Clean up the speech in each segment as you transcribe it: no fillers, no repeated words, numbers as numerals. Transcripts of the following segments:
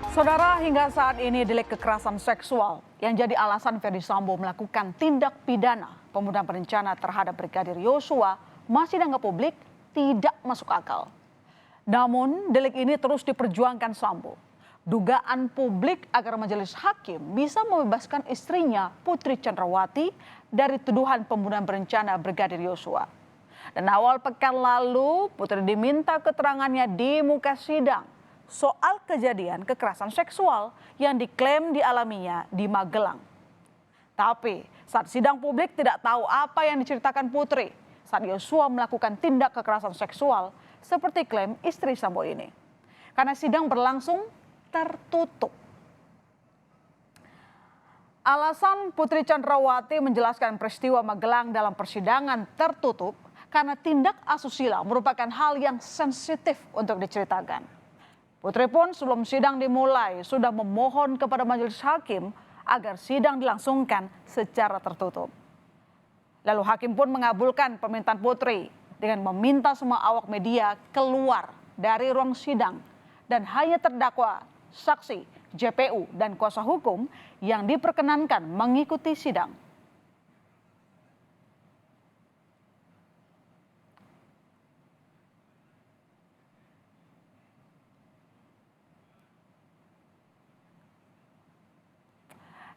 Saudara, hingga saat ini delik kekerasan seksual yang jadi alasan Ferdy Sambo melakukan tindak pidana pembunuhan berencana terhadap Brigadir Yosua masih dianggap publik tidak masuk akal. Namun, delik ini terus diperjuangkan Sambo. Dugaan publik agar majelis hakim bisa membebaskan istrinya Putri Chandrawati dari tuduhan pembunuhan berencana Brigadir Yosua. Dan awal pekan lalu, Putri diminta keterangannya di muka sidang soal kejadian kekerasan seksual yang diklaim dialaminya di Magelang. Tapi saat sidang publik tidak tahu apa yang diceritakan Putri saat Yosua melakukan tindak kekerasan seksual seperti klaim istri Sambo ini. Karena sidang berlangsung tertutup. Alasan Putri Chandrawati menjelaskan peristiwa Magelang dalam persidangan tertutup karena tindak asusila merupakan hal yang sensitif untuk diceritakan. Putri pun sebelum sidang dimulai sudah memohon kepada majelis hakim agar sidang dilangsungkan secara tertutup. Lalu hakim pun mengabulkan permintaan Putri dengan meminta semua awak media keluar dari ruang sidang dan hanya terdakwa, saksi, JPU dan kuasa hukum yang diperkenankan mengikuti sidang.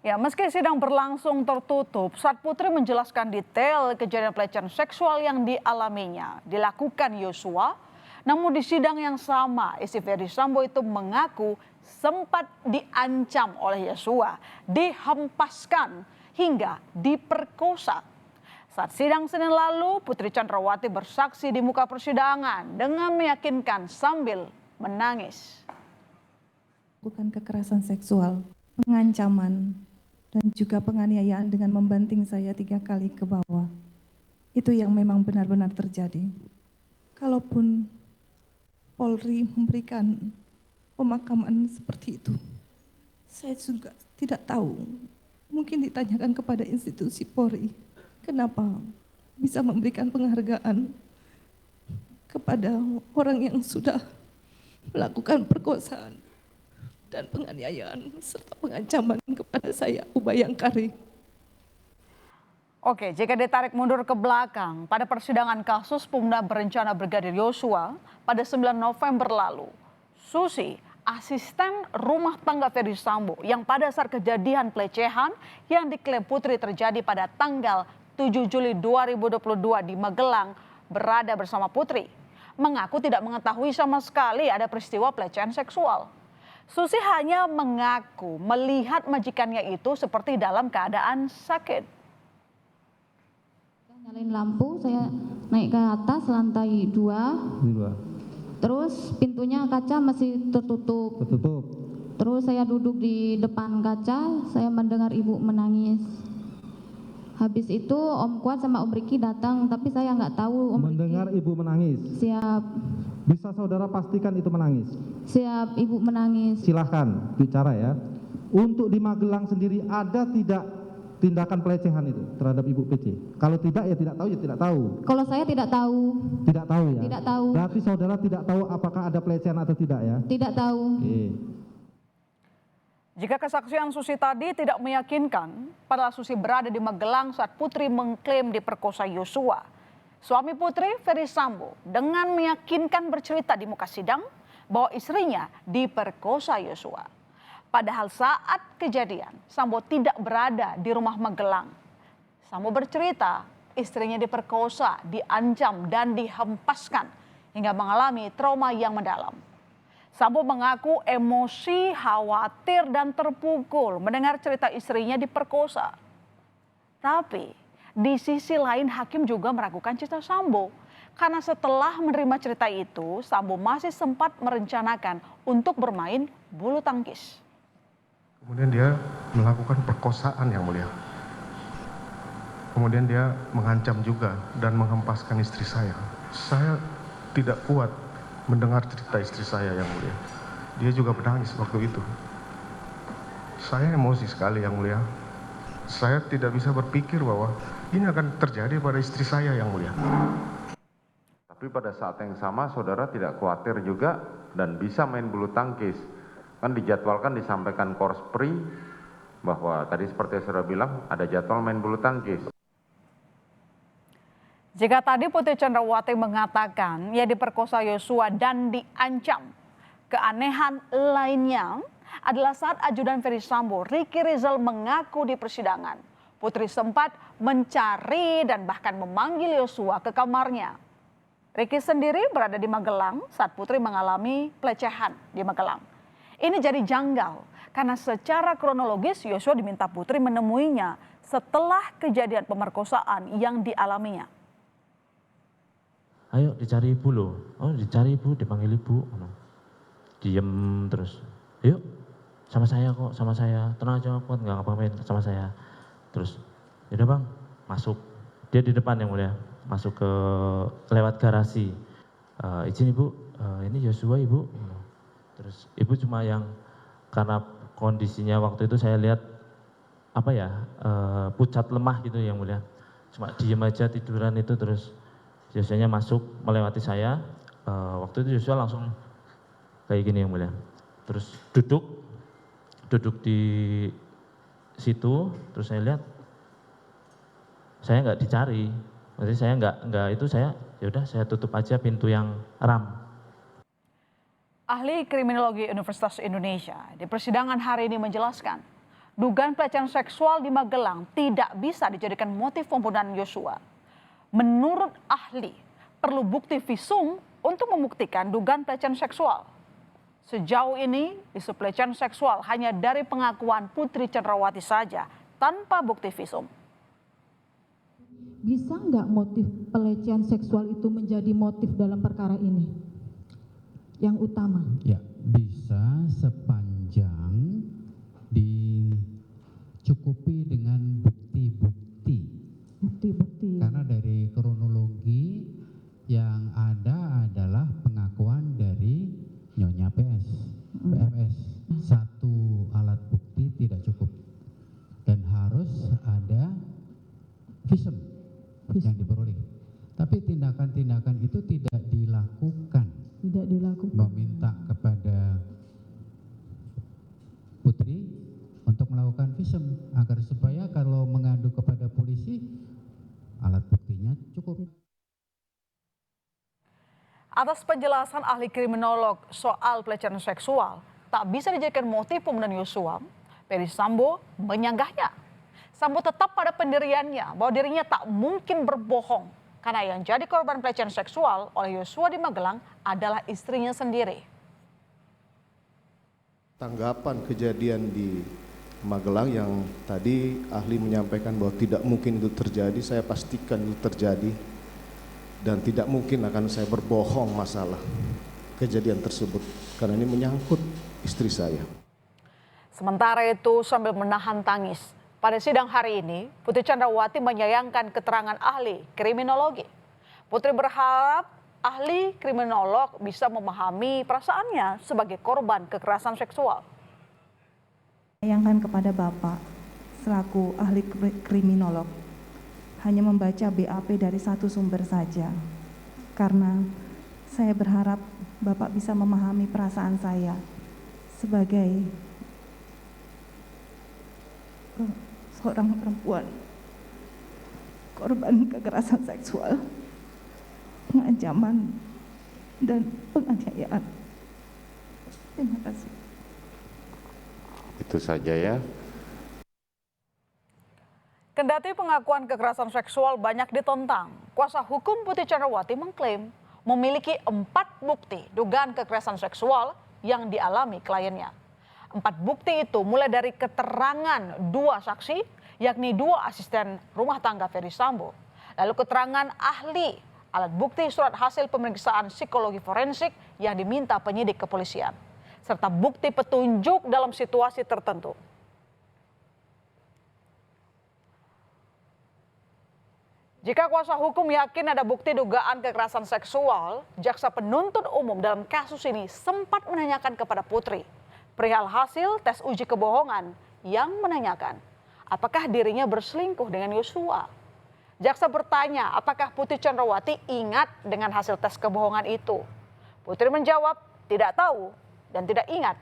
Ya, meski sidang berlangsung tertutup, saat Putri menjelaskan detail kejadian pelecehan seksual yang dialaminya dilakukan Yosua, namun di sidang yang sama, istri Ferdy Sambo itu mengaku sempat diancam oleh Yosua, dihempaskan hingga diperkosa. Saat sidang Senin lalu, Putri Chandrawati bersaksi di muka persidangan dengan meyakinkan sambil menangis. Bukan kekerasan seksual, pengancaman, dan juga penganiayaan dengan membanting saya 3 kali ke bawah. Itu yang memang benar-benar terjadi. Kalaupun Polri memberikan pemakaman seperti itu, saya juga tidak tahu. Mungkin ditanyakan kepada institusi Polri, kenapa bisa memberikan penghargaan kepada orang yang sudah melakukan perkosaan dan penganiayaan serta pengancaman kepada saya, Ubayangkari. Oke, jika ditarik mundur ke belakang, pada persidangan kasus pembunuhan berencana Brigadir Yosua pada 9 November lalu, Susi, asisten rumah tangga Ferdy Sambo yang pada saat kejadian pelecehan yang diklaim Putri terjadi pada tanggal 7 Juli 2022 di Magelang berada bersama Putri, mengaku tidak mengetahui sama sekali ada peristiwa pelecehan seksual. Susi hanya mengaku melihat majikannya itu seperti dalam keadaan sakit. Nyalain lampu, saya naik ke atas lantai 2. Terus pintunya kaca masih tertutup. Terus saya duduk di depan kaca, saya mendengar ibu menangis. Habis itu Om Kuat sama Om Riki datang, tapi saya nggak tahu Om mendengar Riki. ibu menangis. Siap. Bisa saudara pastikan itu menangis? Siap, ibu menangis. Silahkan bicara ya. Untuk di Magelang sendiri ada tidak tindakan pelecehan itu terhadap ibu PC? Kalau tidak ya tidak tahu ya tidak tahu. Kalau saya tidak tahu. Tidak tahu ya? Tidak tahu. Berarti saudara tidak tahu apakah ada pelecehan atau tidak ya? Tidak tahu. Oke. Jika kesaksian Susi tadi tidak meyakinkan, padahal Susi berada di Magelang saat Putri mengklaim diperkosa Yosua. Suami Putri, Ferdy Sambo, dengan meyakinkan bercerita di muka sidang bahwa istrinya diperkosa Yosua. Padahal saat kejadian, Sambo tidak berada di rumah Magelang. Sambo bercerita istrinya diperkosa, diancam dan dihempaskan hingga mengalami trauma yang mendalam. Sambo mengaku emosi, khawatir dan terpukul mendengar cerita istrinya diperkosa. Tapi di sisi lain hakim juga meragukan cerita Sambo. Karena setelah menerima cerita itu, Sambo masih sempat merencanakan untuk bermain bulu tangkis. Kemudian dia melakukan perkosaan yang mulia. Kemudian dia mengancam juga dan menghempaskan istri saya. Saya tidak kuat mendengar cerita istri saya yang mulia. Dia juga menangis waktu itu. Saya emosi sekali yang mulia. Saya tidak bisa berpikir bahwa ini akan terjadi pada istri saya yang mulia. Tapi pada saat yang sama saudara tidak khawatir juga dan bisa main bulu tangkis. Kan dijadwalkan disampaikan Korspri bahwa tadi seperti yang sudah bilang ada jadwal main bulu tangkis. Jika tadi Putri Chandrawati mengatakan ia diperkosa Yosua dan diancam, keanehan lainnya adalah saat ajudan Ferdy Sambo, Ricky Rizal, mengaku di persidangan Putri sempat mencari dan bahkan memanggil Yosua ke kamarnya. Ricky sendiri berada di Magelang saat Putri mengalami pelecehan di Magelang. Ini jadi janggal karena secara kronologis Yosua diminta Putri menemuinya setelah kejadian pemerkosaan yang dialaminya. Ayo dicari ibu loh. Oh dicari ibu, dipanggil ibu. Diem terus. Yuk sama saya kok, sama saya. Tenang aja kuat, nggak ngapain, sama saya. Terus yaudah bang, masuk. Dia di depan yang mulia. Masuk ke lewat garasi. Izin ibu, ini Yosua ibu. Terus ibu cuma yang karena kondisinya waktu itu saya lihat apa ya, pucat lemah gitu yang mulia. Cuma diem aja tiduran itu terus. Yosuanya masuk melewati saya, waktu itu Yosua langsung kayak gini yang mulia. Terus duduk di situ, terus saya lihat, saya nggak dicari, maksudnya saya nggak itu saya, yaudah saya tutup aja pintu yang ram. Ahli Kriminologi Universitas Indonesia di persidangan hari ini menjelaskan, dugaan pelecehan seksual di Magelang tidak bisa dijadikan motif pembunuhan Yosua. Menurut ahli, perlu bukti visum untuk membuktikan dugaan pelecehan seksual. Sejauh ini, isu pelecehan seksual hanya dari pengakuan Putri Chandrawati saja, tanpa bukti visum. Bisa nggak motif pelecehan seksual itu menjadi motif dalam perkara ini? Yang utama. Ya, bisa sepanjang dicukupi dengan bukti-bukti. Karena dari kronologi yang ada adalah pengakuan dari Nyonya PMS. Satu alat bukti tidak cukup. Dan harus ada visum yang diperoleh. Tapi tindakan-tindakan itu tidak dilakukan. Meminta kepada Putri untuk melakukan visum agar supaya kalau mengadu kepada polisi alat buktinya cukup. Atas penjelasan ahli kriminolog soal pelecehan seksual tak bisa dijadikan motif pembunuhan Yosua, Ferdy Sambo menyanggahnya. Sambo tetap pada pendiriannya bahwa dirinya tak mungkin berbohong karena yang jadi korban pelecehan seksual oleh Yosua di Magelang adalah istrinya sendiri. Tanggapan kejadian di Magelang yang tadi ahli menyampaikan bahwa tidak mungkin itu terjadi, saya pastikan itu terjadi dan tidak mungkin akan saya berbohong masalah kejadian tersebut karena ini menyangkut istri saya. Sementara itu sambil menahan tangis, pada sidang hari ini Putri Chandrawati menyayangkan keterangan ahli kriminologi. Putri berharap ahli kriminolog bisa memahami perasaannya sebagai korban kekerasan seksual. Sayangkan kepada Bapak selaku ahli kriminolog hanya membaca BAP dari satu sumber saja, karena saya berharap Bapak bisa memahami perasaan saya sebagai seorang perempuan korban kekerasan seksual, pengancaman dan penganiayaan. Terima kasih. Itu saja ya. Kendati pengakuan kekerasan seksual banyak ditentang, kuasa hukum Putri Chandrawati mengklaim memiliki 4 bukti dugaan kekerasan seksual yang dialami kliennya. 4 bukti itu mulai dari keterangan 2 saksi, yakni 2 asisten rumah tangga Ferdy Sambo, lalu keterangan ahli, alat bukti surat hasil pemeriksaan psikologi forensik yang diminta penyidik kepolisian, serta bukti petunjuk dalam situasi tertentu. Jika kuasa hukum yakin ada bukti dugaan kekerasan seksual, jaksa penuntut umum dalam kasus ini sempat menanyakan kepada Putri perihal hasil tes uji kebohongan yang menanyakan apakah dirinya berselingkuh dengan Yosua. Jaksa bertanya apakah Putri Chandrawati ingat dengan hasil tes kebohongan itu. Putri menjawab tidak tahu dan tidak ingat.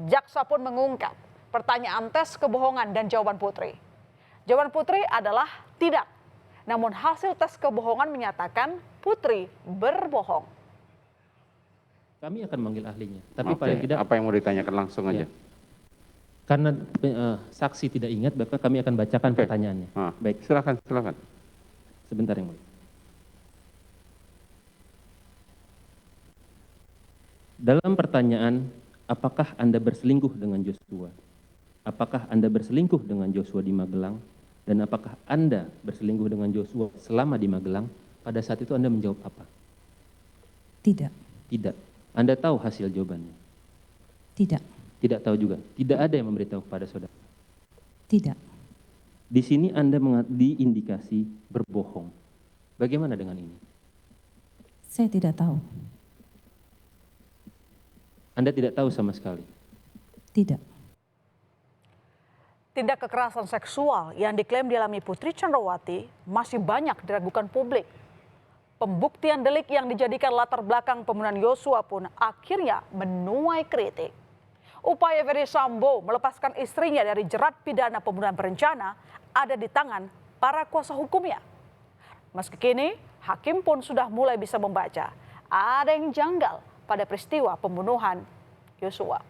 Jaksa pun mengungkap pertanyaan tes kebohongan dan jawaban Putri. Jawaban Putri adalah tidak. Namun hasil tes kebohongan menyatakan Putri berbohong. Kami akan manggil ahlinya, tapi paling tidak Apa yang mau ditanyakan langsung aja? karena saksi tidak ingat, maka kami akan bacakan pertanyaannya. Baik, silakan. Sebentar yang mulia. Dalam pertanyaan, apakah Anda berselingkuh dengan Joshua? Apakah Anda berselingkuh dengan Joshua di Magelang? Dan apakah Anda berselingkuh dengan Joshua selama di Magelang? Pada saat itu Anda menjawab apa? Tidak. Tidak. Anda tahu hasil jawabannya? Tidak. Tidak tahu juga. Tidak ada yang memberitahu kepada saudara. Tidak. Di sini Anda diindikasi berbohong. Bagaimana dengan ini? Saya tidak tahu. Anda tidak tahu sama sekali? Tidak. Tindak kekerasan seksual yang diklaim dialami Putri Chandrawati masih banyak diragukan publik. Pembuktian delik yang dijadikan latar belakang pembunuhan Yosua pun akhirnya menuai kritik. Upaya Ferdy Sambo melepaskan istrinya dari jerat pidana pembunuhan berencana ada di tangan para kuasa hukumnya. Meski kini, hakim pun sudah mulai bisa membaca ada yang janggal pada peristiwa pembunuhan Yosua.